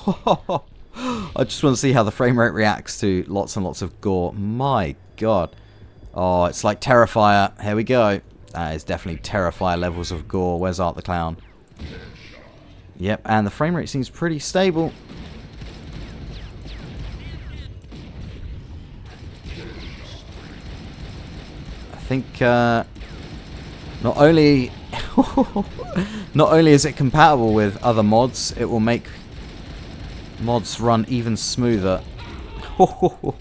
I just want to see how the frame rate reacts to lots and lots of gore. My god. Oh, it's like Terrifier. Here we go. That is definitely Terrifier levels of gore. Where's Art the Clown? Yep, and the frame rate seems pretty stable. I think not only is it compatible with other mods, it will make mods run even smoother. Oh,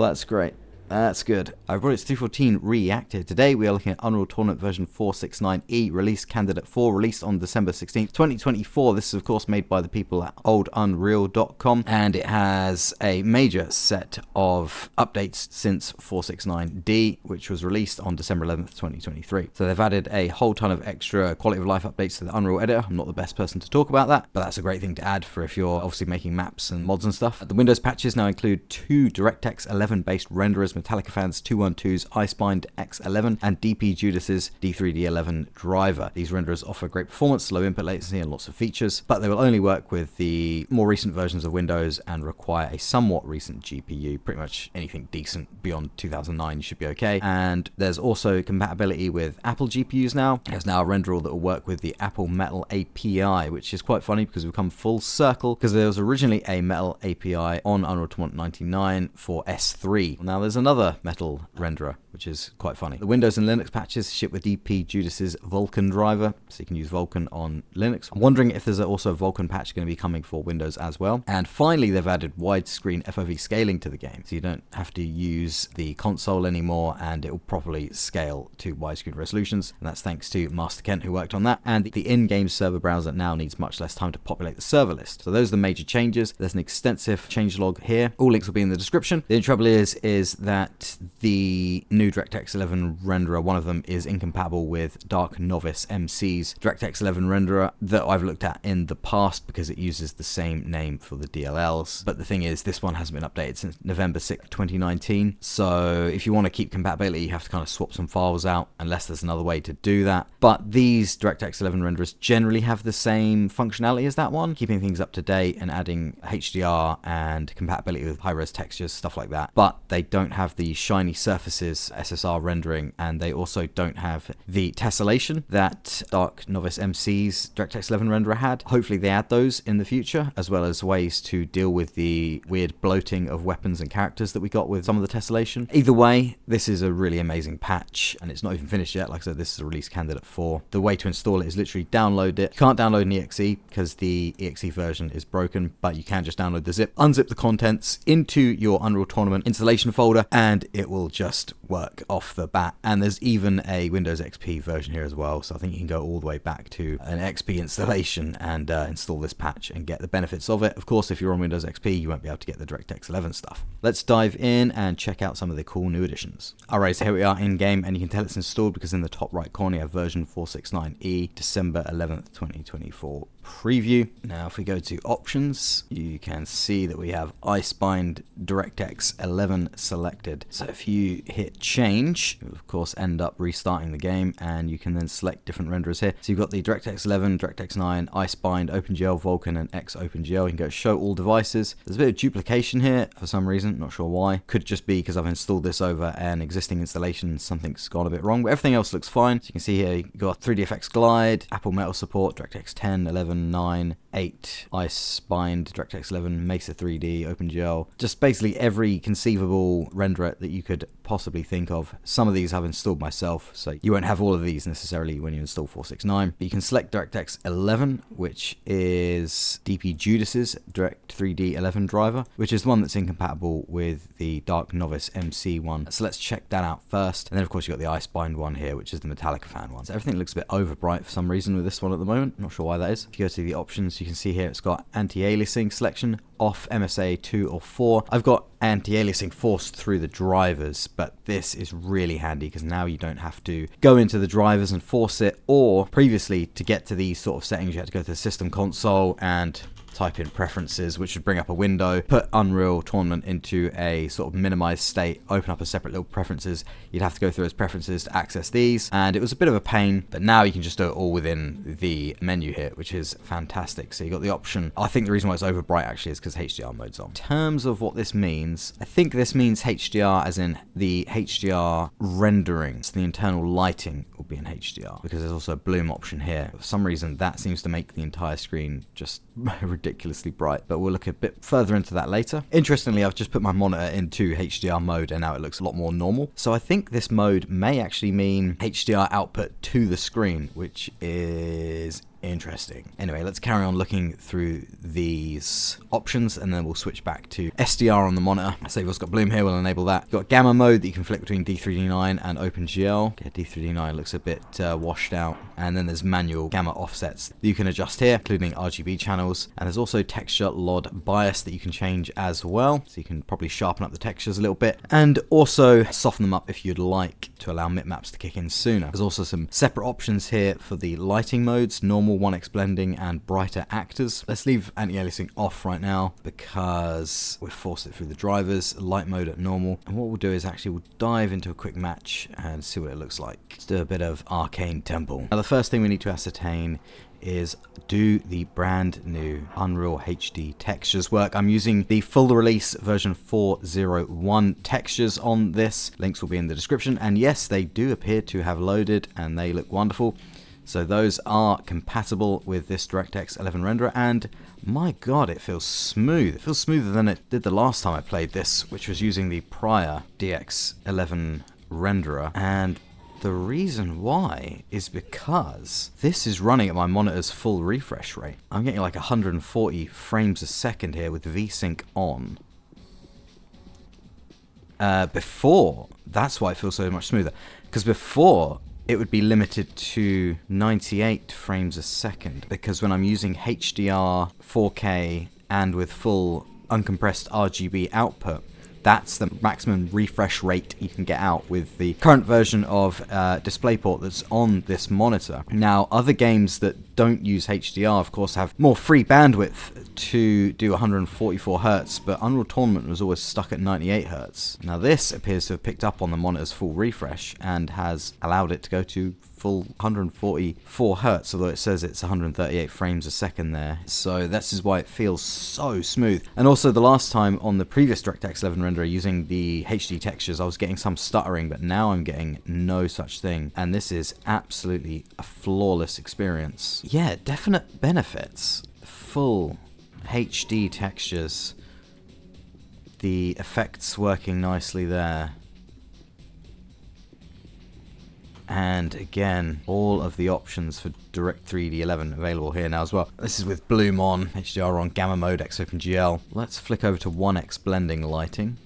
that's great. That's good. I've brought it to 2.14 reactive. Today we are looking at Unreal Tournament version 469e, release candidate 4, released on December 16th, 2024. This is of course made by the people at OldUnreal.com, and it has a major set of updates since 469d, which was released on December 11th, 2023. So they've added a whole ton of extra quality of life updates to the Unreal editor. I'm not the best person to talk about that, but that's a great thing to add for if you're obviously making maps and mods and stuff. The Windows patches now include 2 DirectX 11 based renderers, Metallica Fans 212's Icebind X11 and DP Judas's D3D11 driver. These renderers offer great performance, low input latency and lots of features, but they will only work with the more recent versions of Windows and require a somewhat recent GPU. Pretty much anything decent beyond 2009 you should be okay. And there's also compatibility with Apple GPUs now. There's now a renderer that will work with the Apple Metal API, which is quite funny because we've come full circle, because there was originally a Metal API on Unreal Tournament 99 for S3. Now there's another Metal renderer, which is quite funny. The Windows and Linux patches ship with DP Judas's Vulkan driver, so you can use Vulkan on Linux. I'm wondering if there's also a Vulkan patch going to be coming for Windows as well. And finally, they've added widescreen FOV scaling to the game, so you don't have to use the console anymore, and it will properly scale to widescreen resolutions. And that's thanks to Master Kent, who worked on that. And the in-game server browser now needs much less time to populate the server list. So those are the major changes. There's an extensive changelog here. All links will be in the description. The only trouble is that the new DirectX 11 renderer, one of them is incompatible with Dark Novice MC's DirectX 11 renderer that I've looked at in the past because it uses the same name for the DLLs. But the thing is, this one hasn't been updated since November 6th, 2019. So if you want to keep compatibility, you have to kind of swap some files out, unless there's another way to do that. But these DirectX 11 renderers generally have the same functionality as that one, keeping things up to date and adding HDR and compatibility with high-res textures, stuff like that. But they don't have the shiny surfaces SSR rendering, and they also don't have the tessellation that Dark Novice MC's DirectX 11 renderer had. Hopefully they add those in the future, as well as ways to deal with the weird bloating of weapons and characters that we got with some of the tessellation. Either way, this is a really amazing patch, and it's not even finished yet. Like I said, this is a release candidate 4. The way to install it is literally download it. You can't download an exe because the exe version is broken, but you can just download the zip, unzip the contents into your Unreal Tournament installation folder, and it will just work off the bat. And there's even a Windows XP version here as well, so I think you can go all the way back to an XP installation and install this patch and get the benefits of it. Of course, if you're on Windows XP, you won't be able to get the DirectX 11 stuff. Let's dive in and check out some of the cool new additions. Alright, so here we are in game, and you can tell it's installed because in the top right corner you have version 469e, December 11th, 2024 preview. Now if we go to options, you can see that we have Icebind DirectX 11 selected. So if you hit change, you'll of course end up restarting the game, and you can then select different renderers here. So you've got the DirectX 11, DirectX 9, Icebind, OpenGL, Vulkan, and XOpenGL. You can go show all devices. There's a bit of duplication here for some reason, not sure why. Could just be because I've installed this over an existing installation, something's gone a bit wrong, but everything else looks fine. So you can see here you've got 3dFX Glide, Apple Metal support, DirectX 10, 11, 9, 8, Icebind, DirectX 11, Mesa 3D, OpenGL, just basically every conceivable renderer that you could possibly think of. Some of these I've installed myself, so you won't have all of these necessarily when you install 469, but you can select DirectX 11, which is DP Judas's Direct 3D 11 driver, which is the one that's incompatible with the Dark Novice MC one. So let's check that out first. And then of course you've got the Icebind one here, which is the Metallica Fan one. So everything looks a bit overbright for some reason with this one at the moment. Not sure why that is. If you go to the options, you can see here it's got anti-aliasing selection, off MSA 2 or 4. I've got anti-aliasing forced through the drivers, but this is really handy because now you don't have to go into the drivers and force it, or previously to get to these sort of settings you had to go to the system console and type in preferences, which would bring up a window, put Unreal Tournament into a sort of minimized state, open up a separate little preferences. You'd have to go through those preferences to access these, and it was a bit of a pain, but now you can just do it all within the menu here, which is fantastic. So you got the option. I think the reason why it's over bright actually is because HDR mode's on. In terms of what this means, I think this means HDR as in the HDR rendering. So the internal lighting will be in HDR, because there's also a bloom option here. For some reason, that seems to make the entire screen just ridiculously bright, but we'll look a bit further into that later. Interestingly, I've just put my monitor into HDR mode and now it looks a lot more normal. So I think this mode may actually mean HDR output to the screen, which is interesting. Anyway, let's carry on looking through these options and then we'll switch back to SDR on the monitor. So you've also got bloom here, we'll enable that. You've got gamma mode that you can flick between D3D9 and OpenGL. Okay, D3D9 looks a bit washed out. And then there's manual gamma offsets that you can adjust here, including RGB channels. And there's also texture LOD bias that you can change as well. So you can probably sharpen up the textures a little bit and also soften them up if you'd like to allow bitmaps to kick in sooner. There's also some separate options here for the lighting modes, normal, 1x blending, and brighter actors. Let's leave anti-aliasing off right now because we've forced it through the drivers. Light mode at normal. And what we'll do is actually we'll dive into a quick match and see what it looks like. Let's do a bit of Arcane Temple. Now the first thing we need to ascertain is, do the brand new Unreal HD textures work? I'm using the full release version 4.01 textures on this. Links will be in the description, and yes, they do appear to have loaded and they look wonderful. So those are compatible with this DirectX 11 renderer, and my god, it feels smooth. It feels smoother than it did the last time I played this, which was using the prior DX11 renderer. And the reason why is because this is running at my monitor's full refresh rate. I'm getting like 140 frames a second here with VSync on. Before, that's why it feels so much smoother. Because before, it would be limited to 98 frames a second, because when I'm using HDR 4K and with full uncompressed RGB output, that's the maximum refresh rate you can get out with the current version of DisplayPort that's on this monitor. Now, other games that don't use HDR, of course, have more free bandwidth to do 144 Hz, but Unreal Tournament was always stuck at 98 Hz. Now, this appears to have picked up on the monitor's full refresh and has allowed it to go to full 144 Hz, although it says it's 138 frames a second there. So this is why it feels so smooth. And also the last time on the previous DirectX 11 renderer using the HD textures, I was getting some stuttering, but now I'm getting no such thing. And this is absolutely a flawless experience. Yeah, definite benefits. Full HD textures. The effects working nicely there. And again, all of the options for Direct3D 11 available here now as well. This is with bloom on, HDR on, gamma mode, OpenGL. Let's flick over to 1x blending lighting.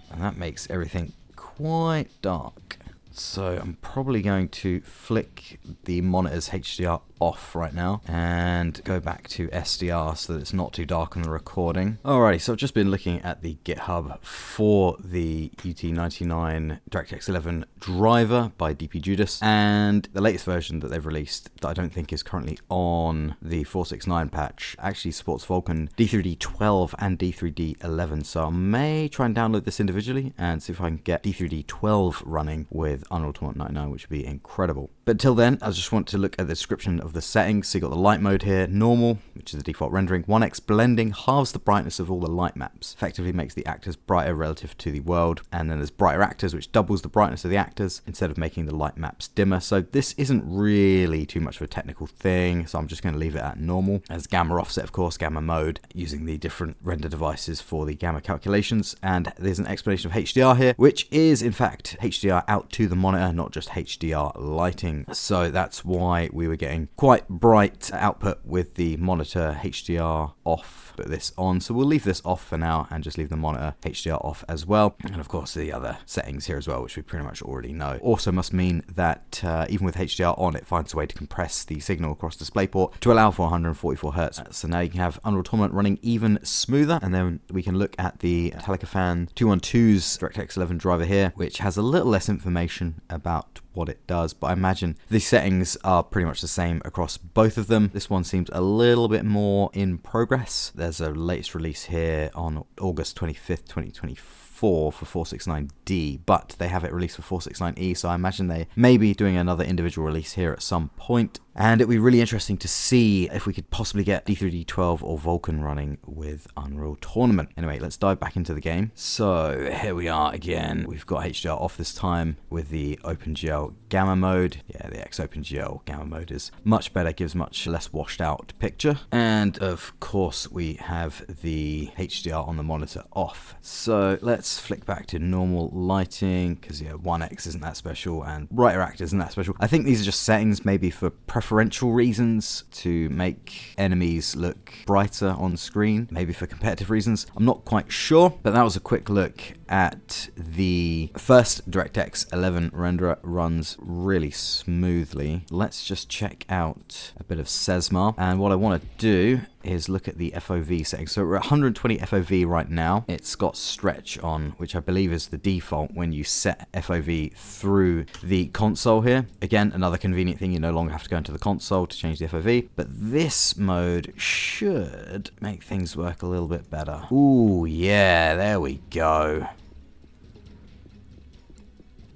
And that makes everything quite dark. So I'm probably going to flick the monitor's HDR off right now and go back to SDR so that it's not too dark on the recording. Alrighty, so I've just been looking at the GitHub for the UT99 DirectX 11 driver by DP Judas, and the latest version that they've released that I don't think is currently on the 469 patch actually supports Vulkan D3D12 and D3D11, so I may try and download this individually and see if I can get D3D12 running with Unreal Tournament 99, which would be incredible. But until then, I just want to look at the description of the settings. So you've got the light mode here, normal, which is the default rendering. 1x blending halves the brightness of all the light maps, effectively makes the actors brighter relative to the world. And then there's brighter actors, which doubles the brightness of the actors instead of making the light maps dimmer. So this isn't really too much of a technical thing, so I'm just going to leave it at normal. As gamma offset, of course, gamma mode, using the different render devices for the gamma calculations. And there's an explanation of HDR here, which is in fact HDR out to the monitor, not just HDR lighting. So that's why we were getting quite bright output with the monitor HDR off, but this on. So we'll leave this off for now and just leave the monitor HDR off as well. And of course the other settings here as well, which we pretty much already know. Also must mean that even with HDR on, it finds a way to compress the signal across DisplayPort to allow for 144 Hz. So now you can have Unreal Tournament running even smoother. And then we can look at the Metallica Fan 212's DirectX 11 driver here, which has a little less information caution about what it does, but I imagine the settings are pretty much the same across both of them. This one seems a little bit more in progress. There's a latest release here on August 25th, 2024 for 469D, but they have it released for 469E, so I imagine they may be doing another individual release here at some point. And it'd be really interesting to see if we could possibly get D3D12 or Vulkan running with Unreal Tournament. Anyway, let's dive back into the game. So here we are again. We've got HDR off this time with the OpenGL Gamma mode. Yeah, the X-OpenGL Gamma mode is much better, gives much less washed out picture. And of course, we have the HDR on the monitor off. So let's flick back to normal lighting, because yeah, 1X isn't that special and brighter act isn't that special. I think these are just settings maybe for preferential reasons to make enemies look brighter on screen, maybe for competitive reasons. I'm not quite sure, but that was a quick look at the first DirectX 11 renderer. Runs really smoothly. Let's just check out a bit of Sesmar, and what I want to do is look at the FOV settings. So we're at 120 FOV right now. It's got stretch on, which I believe is the default when you set FOV through the console here. Again, another convenient thing, you no longer have to go into the console to change the FOV, but this mode should make things work a little bit better. Ooh, yeah, there we go.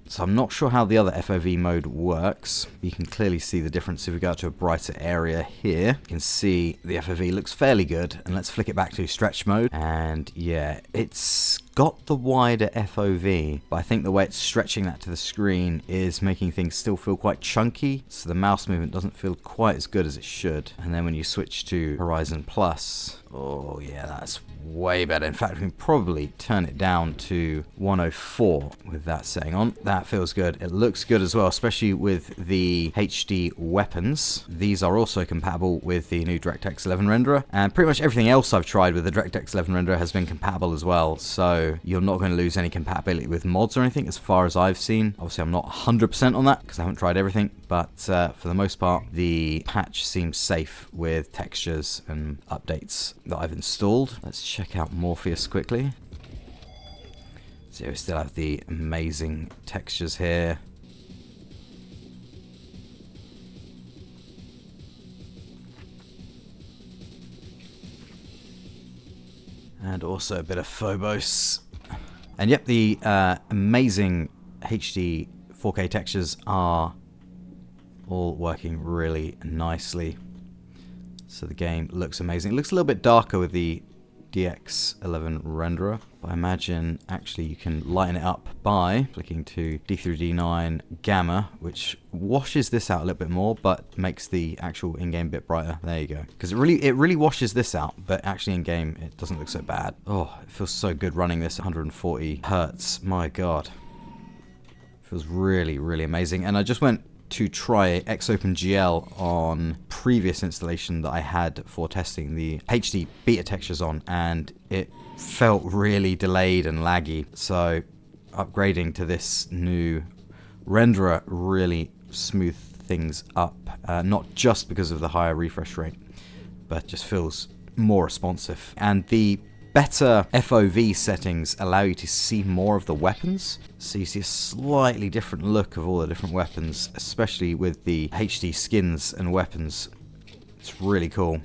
So I'm not sure how the other FOV mode works. You can clearly see the difference if we go to a brighter area here. You can see the FOV looks fairly good. And let's flick it back to stretch mode. And yeah, it's got the wider FOV, but I think the way it's stretching that to the screen is making things still feel quite chunky. So the mouse movement doesn't feel quite as good as it should. And then when you switch to Horizon Plus, oh yeah, that's way better. In fact, we can probably turn it down to 104 with that setting on. That feels good. It looks good as well, especially with the HD weapons. These are also compatible with the new DirectX 11 renderer, and pretty much everything else I've tried with the DirectX 11 renderer has been compatible as well, so you're not going to lose any compatibility with mods or anything as far as I've seen. Obviously, I'm not 100% on that because I haven't tried everything, but for the most part, the patch seems safe with textures and updates that I've installed. Let's check out Morpheus quickly. So we still have the amazing textures here. And also a bit of Phobos. And yep, the amazing HD 4K textures are all working really nicely. So the game looks amazing. It looks a little bit darker with the DX11 renderer, but I imagine actually you can lighten it up by clicking to D3D9 Gamma, which washes this out a little bit more, but makes the actual in-game bit brighter. There you go. Because it really washes this out, but actually in-game it doesn't look so bad. Oh, it feels so good running this at 140 hertz. My God. It feels really, really amazing. And I just went to try X-OpenGL on previous installation that I had for testing the HD beta textures on, and it felt really delayed and laggy. So upgrading to this new renderer really smoothed things up, not just because of the higher refresh rate, but just feels more responsive. And the better FOV settings allow you to see more of the weapons, so you see a slightly different look of all the different weapons, especially with the HD skins and weapons. It's really cool.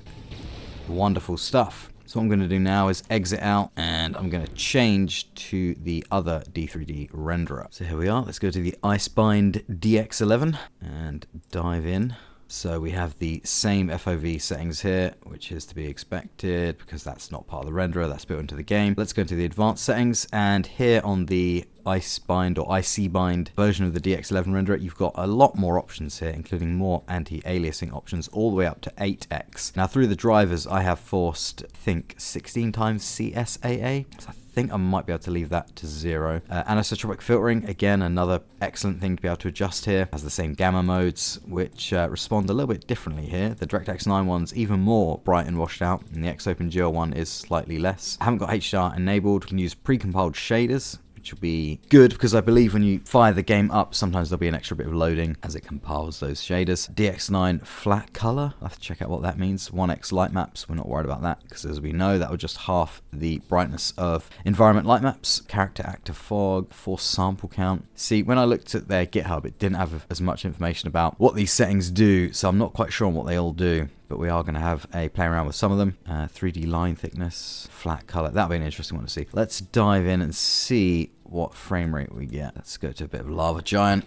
Wonderful stuff. So what I'm going to do now is exit out, and I'm going to change to the other D3D renderer. So here we are. Let's go to the Icebind DX11 and dive in. So we have the same FOV settings here, which is to be expected because that's not part of the renderer, that's built into the game. Let's go into the advanced settings, and here on the Icebind or Icebind version of the DX11 renderer, you've got a lot more options here, including more anti-aliasing options all the way up to 8x. Now through the drivers, I have forced, I think, 16 times CSAA. So I think I might be able to leave that to 0. Anisotropic filtering, again, another excellent thing to be able to adjust here. Has the same gamma modes, which respond a little bit differently here. The DirectX 9 one's even more bright and washed out, and the X-OpenGL one is slightly less. I haven't got HDR enabled. You can use pre-compiled shaders, which which will be good because I believe when you fire the game up, sometimes there'll be an extra bit of loading as it compiles those shaders. DX9 flat color, I have to check out what that means. 1x light maps, we're not worried about that because as we know, that will just half the brightness of environment light maps. Character active fog, force sample count. See, when I looked at their GitHub, it didn't have as much information about what these settings do, so I'm not quite sure on what they all do. But we are going to have a play around with some of them. 3D line thickness, flat color. That'll be an interesting one to see. Let's dive in and see what frame rate we get. Let's go to a bit of Lava Giant.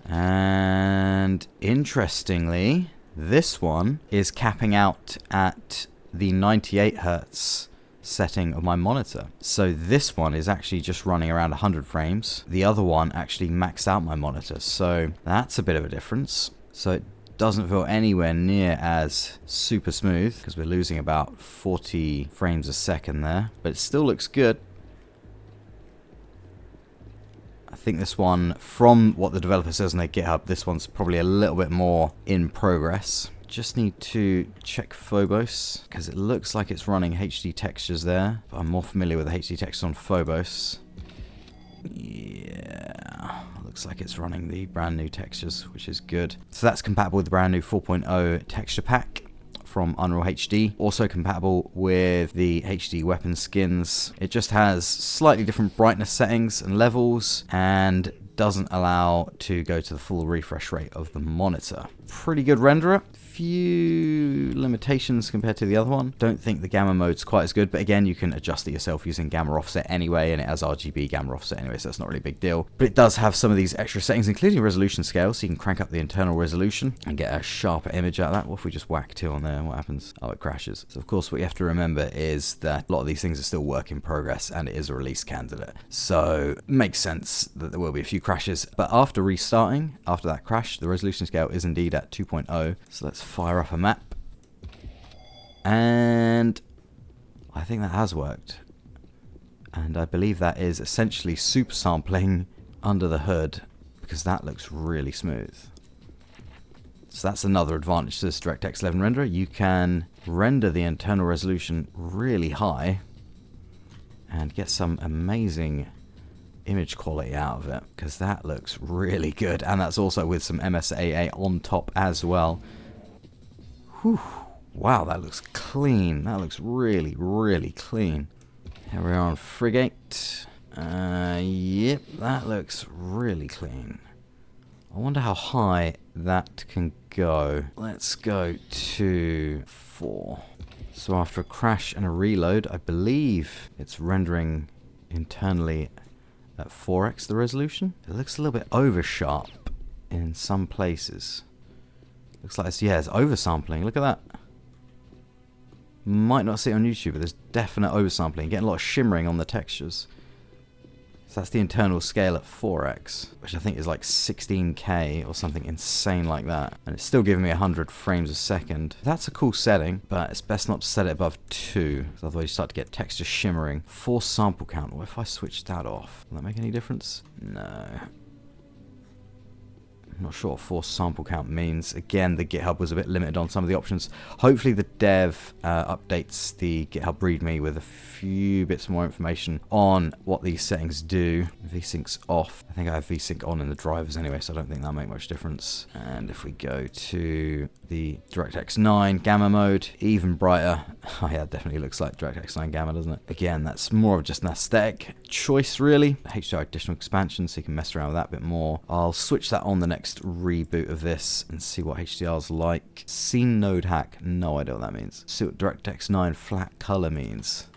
And interestingly, this one is capping out at the 98 Hertz setting of my monitor. So this one is actually just running around 100 frames. The other one actually maxed out my monitor. So that's a bit of a difference. So it doesn't feel anywhere near as super smooth because we're losing about 40 frames a second there, but it still looks good. I think this one, from what the developer says on their GitHub, this one's probably a little bit more in progress. Just need to check Phobos because it looks like it's running HD textures there, but I'm more familiar with the HD textures on Phobos. Yeah, looks like it's running the brand new textures, which is good. So that's compatible with the brand new 4.0 texture pack from Unreal HD. Also compatible with the HD weapon skins. It just has slightly different brightness settings and levels and doesn't allow to go to the full refresh rate of the monitor. Pretty good renderer. Few limitations compared to the other one. Don't think the gamma mode's quite as good, but again, you can adjust it yourself using gamma offset anyway, and it has RGB gamma offset anyway, so that's not really a big deal. But it does have some of these extra settings, including resolution scale, so you can crank up the internal resolution and get a sharper image out of that. What if we just whack 2 on there? What happens? Oh, it crashes. So of course, what you have to remember is that a lot of these things are still work in progress, and it is a release candidate. So it makes sense that there will be a few crashes, but after restarting, after that crash, the resolution scale is indeed at 2.0. So let's fire up a map, and I think that has worked, and I believe that is essentially super sampling under the hood because that looks really smooth. So that's another advantage to this DirectX 11 renderer. You can render the internal resolution really high and get some amazing image quality out of it because that looks really good, and that's also with some MSAA on top as well. Whew. Wow, that looks clean. That looks really, really clean. Here we are on Frigate. Yep, that looks really clean. I wonder how high that can go. Let's go to 4. So after a crash and a reload, I believe it's rendering internally at 4x the resolution. It looks a little bit over sharp in some places. Looks like it's, yeah, it's oversampling. Look at that. Might not see it on YouTube, but there's definite oversampling. Getting a lot of shimmering on the textures. So that's the internal scale at 4x, which I think is like 16K or something insane like that. And it's still giving me 100 frames a second. That's a cool setting, but it's best not to set it above 2, otherwise you start to get texture shimmering. Force sample count. What if I switch that off? Will that make any difference? No. I'm not sure what force sample count means. Again, the GitHub was a bit limited on some of the options. Hopefully the dev updates the GitHub README with a few bits more information on what these settings do. VSync's off. I think I have VSync on in the drivers anyway, so I don't think that'll make much difference. And if we go to the DirectX 9 gamma mode, even brighter. Oh yeah, it definitely looks like DirectX 9 gamma, doesn't it? Again, that's more of just an aesthetic choice, really. HDR additional expansion, so you can mess around with that a bit more. I'll switch that on the next reboot of this and see what HDR's like. Scene node hack, no idea what that means. See what DirectX 9 flat color means.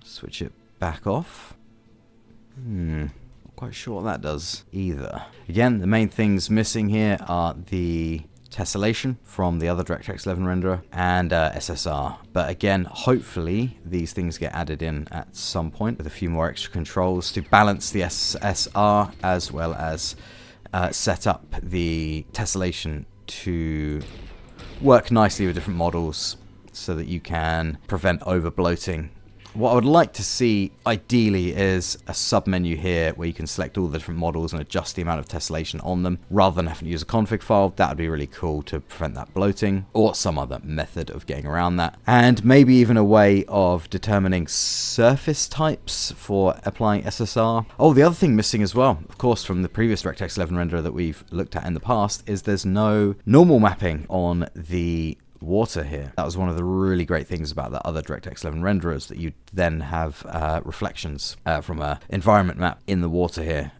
Switch it back off. Not quite sure what that does either. Again, the main things missing here are the tessellation from the other DirectX 11 renderer and SSR. But again, hopefully these things get added in at some point with a few more extra controls to balance the SSR as well as set up the tessellation to work nicely with different models so that you can prevent over bloating What I would like to see, ideally, is a sub-menu here where you can select all the different models and adjust the amount of tessellation on them, rather than having to use a config file. That would be really cool to prevent that bloating, or some other method of getting around that. And maybe even a way of determining surface types for applying SSR. Oh, the other thing missing as well, of course, from the previous DirectX 11 renderer that we've looked at in the past, is there's no normal mapping on the water here. That was one of the really great things about the other DirectX 11 renderers, that you then have reflections from an environment map in the water here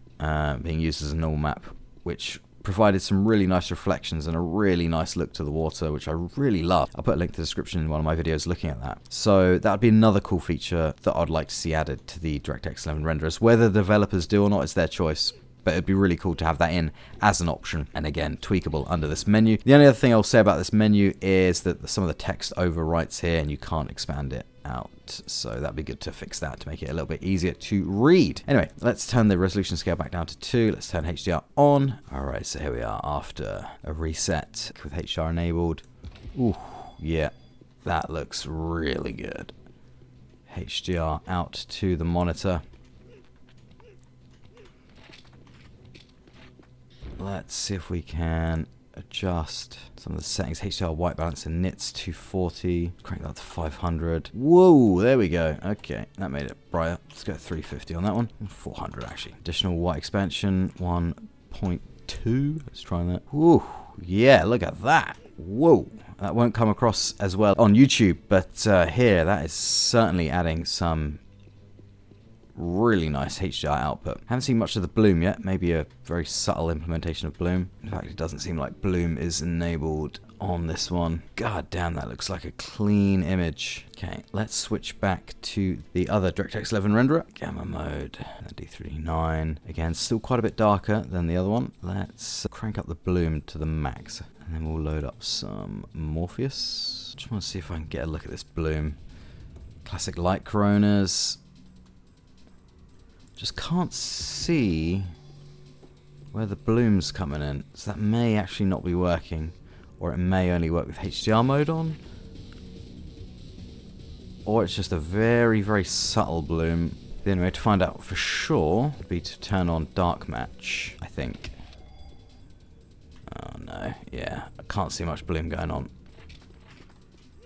being used as a normal map, which provided some really nice reflections and a really nice look to the water, which I really love. I'll put a link to the description in one of my videos looking at that. So that would be another cool feature that I'd like to see added to the DirectX 11 renderers. Whether the developers do or not, it's their choice. But it'd be really cool to have that in as an option, and again, tweakable under this menu. The only other thing I'll say about this menu is that some of the text overwrites here and you can't expand it out. So that'd be good to fix that to make it a little bit easier to read. Anyway, let's turn the resolution scale back down to 2. Let's turn HDR on. All right, so here we are after a reset with HDR enabled. Ooh, yeah, that looks really good. HDR out to the monitor. Let's see if we can adjust some of the settings. HDR white balance and nits 240. Crank that to 500. Whoa, there we go. Okay, that made it brighter. Let's go 350 on that one. 400 actually. Additional white expansion 1.2. Let's try that. Whoa, yeah, look at that. Whoa. That won't come across as well on YouTube, but here that is certainly adding some really nice HDR output. Haven't seen much of the bloom yet. Maybe a very subtle implementation of bloom. In fact, it doesn't seem like bloom is enabled on this one. God damn, that looks like a clean image. Okay, let's switch back to the other DirectX 11 renderer. Gamma mode, D3D9. Again, still quite a bit darker than the other one. Let's crank up the bloom to the max. And then we'll load up some Morpheus. Just want to see if I can get a look at this bloom. Classic light coronas. Just can't see where the bloom's coming in, so that may actually not be working, or it may only work with HDR mode on, or it's just a very, very subtle bloom. The only way to find out for sure would be to turn on dark match, I think. Oh no, yeah, I can't see much bloom going on.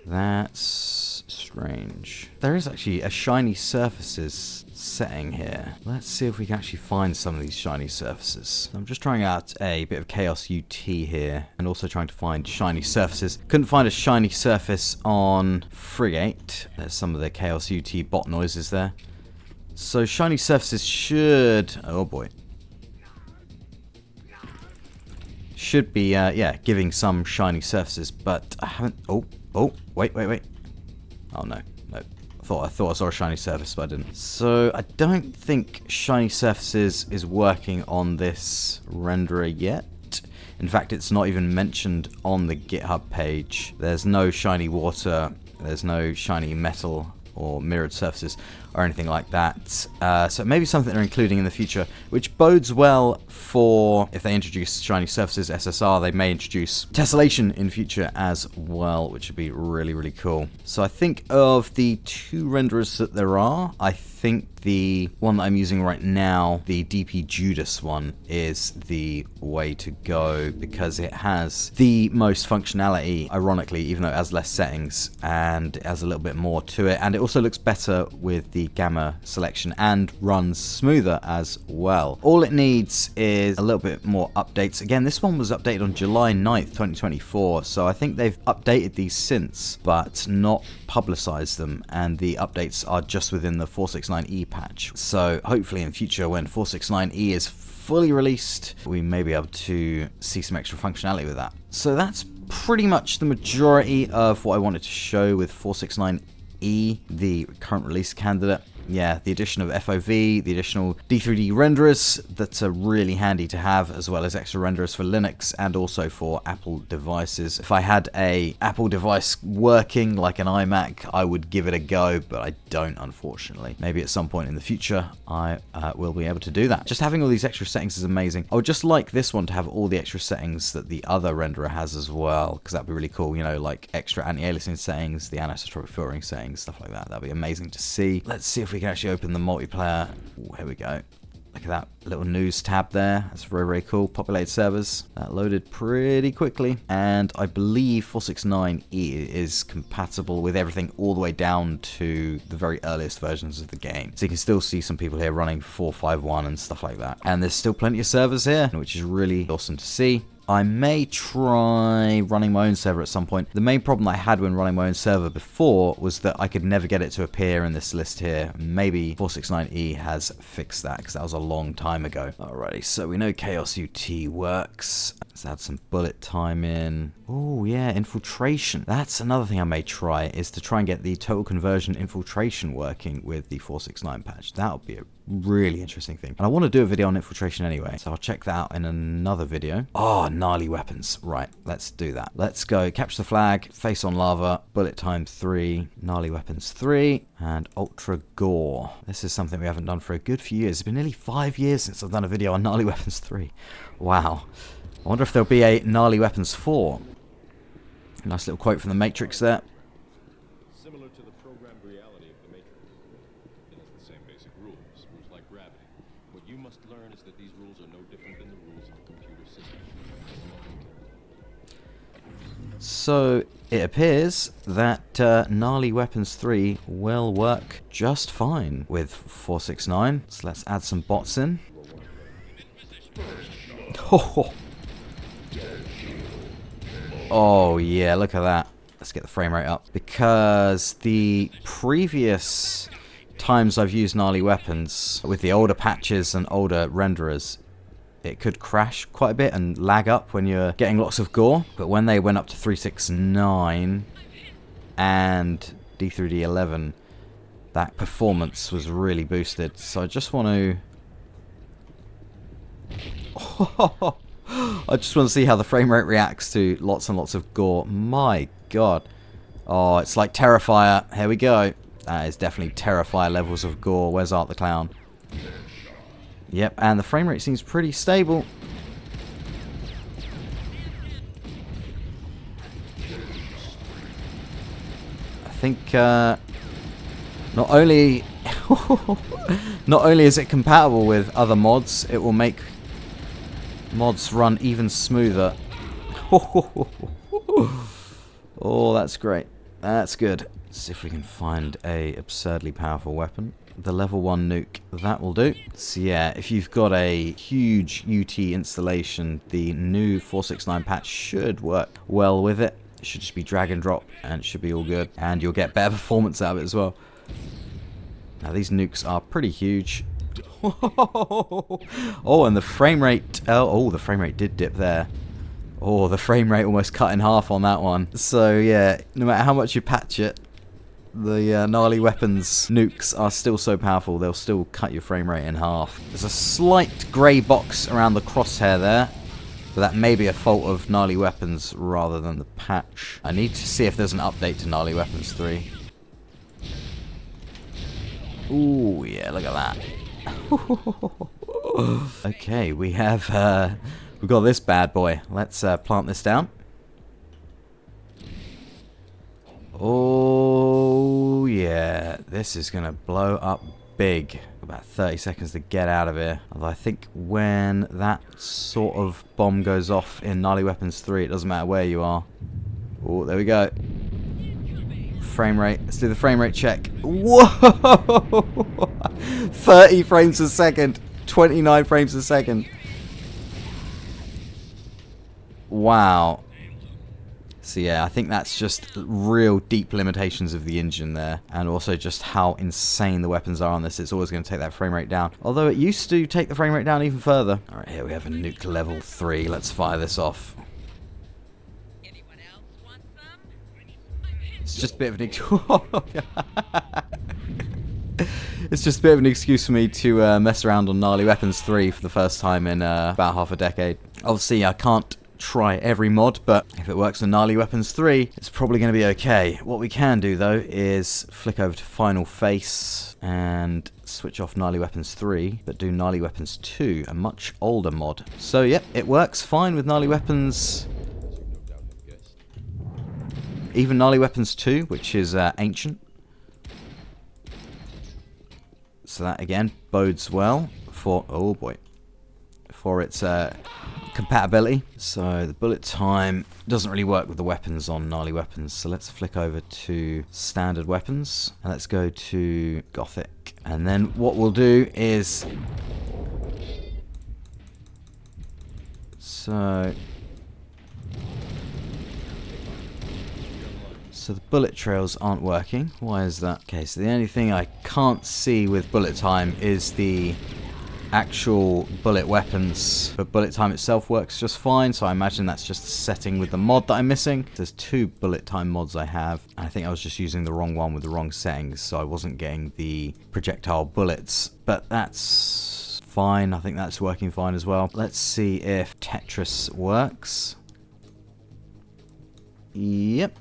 That's strange. There is actually a shiny surfaces setting here. Let's see if we can actually find some of these shiny surfaces. I'm just trying out a bit of Chaos UT here, and also trying to find shiny surfaces. Couldn't find a shiny surface on Frigate. There's some of the Chaos UT bot noises there. So shiny surfaces should... oh boy. Should be, yeah, giving some shiny surfaces, but I haven't... oh, wait. Oh no. I thought I saw a shiny surface, but I didn't. So I don't think shiny surfaces is working on this renderer yet. In fact, it's not even mentioned on the GitHub page. There's no shiny water, there's no shiny metal or mirrored surfaces or anything like that. So maybe something they're including in the future, which bodes well for if they introduce shiny surfaces SSR, they may introduce tessellation in future as well, which would be really, really cool. So I think of the two renderers that there are, I think the one that I'm using right now, the DP Judas one, is the way to go because it has the most functionality, ironically, even though it has less settings, and it has a little bit more to it, and it also looks better with the gamma selection and runs smoother as well. All it needs is a little bit more updates. Again, this one was updated on July 9th, 2024, so I think they've updated these since, but not publicized them, and the updates are just within the 469e patch. So hopefully in future, when 469e is fully released, we may be able to see some extra functionality with that. So that's pretty much the majority of what I wanted to show with 469e, the current release candidate. yeah, the addition of FOV, the additional D3D renderers that are really handy to have, as well as extra renderers for Linux and also for Apple devices. If I had a Apple device working like an iMac, I would give it a go, but I don't, unfortunately. Maybe at some point in the future, I will be able to do that. Just having all these extra settings is amazing. I would just like this one to have all the extra settings that the other renderer has as well, because that'd be really cool, you know, like extra anti-aliasing settings, the anisotropic filtering settings, stuff like that. That'd be amazing to see. Let's see if we can actually open the multiplayer. Ooh, here we go. Look at that little news tab there. That's very, very cool. Populated servers. That loaded pretty quickly. And I believe 469e is compatible with everything all the way down to the very earliest versions of the game. So you can still see some people here running 451 and stuff like that. And there's still plenty of servers here, which is really awesome to see. I may try running my own server at some point. The main problem I had when running my own server before was that I could never get it to appear in this list here. Maybe 469e has fixed that, because that was a long time ago. Alrighty, so we know Chaos UT works. Let's add some bullet time in. Oh yeah, infiltration. That's another thing I may try, is to try and get the total conversion infiltration working with the 469 patch. That would be a really interesting thing. And I want to do a video on infiltration anyway, so I'll check that out in another video. Oh, Gnarly Weapons. Right, let's do that. Let's go capture the flag, FaceOnLava, bullet time 3, Gnarly Weapons 3, and Ultra Gore. This is something we haven't done for a good few years. It's been nearly 5 years since I've done a video on Gnarly Weapons 3. Wow. I wonder if there'll be a Gnarly Weapons 4. Nice little quote from the Matrix there. Similar to the programmed reality of the Matrix. It has the same basic rules like gravity. What you must learn is that these rules are no different than the rules of a computer system. So it appears that Gnarly Weapons 3 will work just fine with 469. So let's add some bots in. Oh yeah, look at that. Let's get the frame rate up. Because the previous times I've used Gnarly Weapons with the older patches and older renderers, it could crash quite a bit and lag up when you're getting lots of gore. But when they went up to 369 and D3D11, that performance was really boosted. So I just want to... I just want to see how the frame rate reacts to lots and lots of gore. My god. Oh, it's like Terrifier. Here we go. That is definitely Terrifier levels of gore. Where's Art the Clown? Yep, and the frame rate seems pretty stable. I think not only not only is it compatible with other mods, it will make mods run even smoother. Oh, that's great. That's good. Let's see if we can find a absurdly powerful weapon. The level 1 nuke, that will do. So yeah, if you've got a huge UT installation, the new 469 patch should work well with it. It should just be drag and drop, and it should be all good. And you'll get better performance out of it as well. Now these nukes are pretty huge. Oh, and the frame rate... Oh, the frame rate did dip there. Oh, the frame rate almost cut in half on that one. So yeah, no matter how much you patch it, the Gnarly Weapons nukes are still so powerful, they'll still cut your frame rate in half. There's a slight grey box around the crosshair there, but that may be a fault of Gnarly Weapons rather than the patch. I need to see if there's an update to Gnarly Weapons 3. Ooh, yeah, look at that. Okay, we've got this bad boy. Let's plant this down. Oh yeah, this is gonna blow up big. About 30 seconds to get out of here. Although I think when that sort of bomb goes off in Gnarly Weapons 3, it doesn't matter where you are. Oh, there we go. Frame rate. Let's do the frame rate check. Whoa! 30 frames a second. 29 frames a second. Wow. So yeah, I think that's just real deep limitations of the engine there. And also just how insane the weapons are on this. It's always going to take that frame rate down. Although it used to take the frame rate down even further. Alright, here we have a nuke level 3. Let's fire this off. It's just a bit of an... It's just a bit of an excuse for me to mess around on Gnarly Weapons 3 for the first time in about half a decade. Obviously, I can't try every mod, but if it works on Gnarly Weapons 3, it's probably going to be okay. What we can do, though, is flick over to Final Face and switch off Gnarly Weapons 3, but do Gnarly Weapons 2, a much older mod. So, yep, it works fine with Gnarly Weapons. Even Gnarly Weapons 2, which is ancient. So that, again, bodes well for, oh boy, for its compatibility. So the bullet time doesn't really work with the weapons on Gnarly Weapons. So let's flick over to standard weapons and let's go to Gothic. And then what we'll do is, so the bullet trails aren't working. Why is that? Okay, so the only thing I can't see with bullet time is the actual bullet weapons, but bullet time itself works just fine, so I imagine that's just the setting with the mod that I'm missing. There's 2 bullet time mods I have, and I think I was just using the wrong one with the wrong settings, so I wasn't getting the projectile bullets, but that's fine. I think that's working fine as well. Let's see if Tetris works. Yep,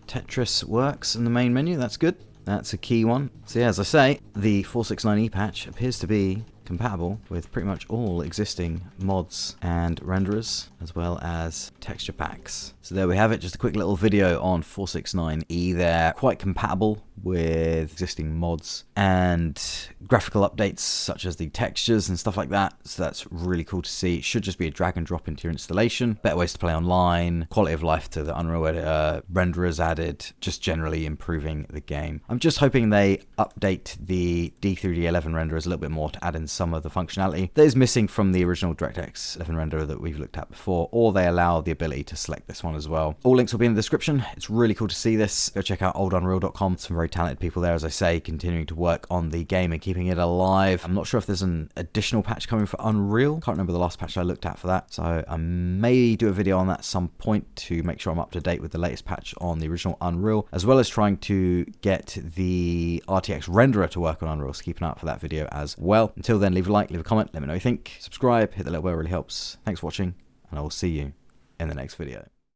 Tetris works in the main menu. That's good. That's a key one. So yeah, as I say, the 469e patch appears to be compatible with pretty much all existing mods and renderers, as well as texture packs. So there we have it, just a quick little video on 469e. They're quite compatible with existing mods and graphical updates such as the textures and stuff like that, so that's really cool to see. It should just be a drag and drop into your installation. Better ways to play online, quality of life to the Unreal editor, renderers added, just generally improving the game. I'm just hoping they update the D3D11 renderers a little bit more to add in some of the functionality that is missing from the original DirectX 11 renderer that we've looked at before, or they allow the ability to select this one as well. All links will be in the description. It's really cool to see this. Go check out OldUnreal.com. Some very talented people there, as I say, continuing to work on the game and keeping it alive. I'm not sure if there's an additional patch coming for Unreal. Can't remember the last patch I looked at for that, so I may do a video on that at some point to make sure I'm up to date with the latest patch on the original Unreal, as well as trying to get the RTX renderer to work on Unreal, so keep an eye out for that video as well. Until then, leave a like, leave a comment, let me know what you think, subscribe, hit the little bell, really helps. Thanks for watching, and I will see you in the next video.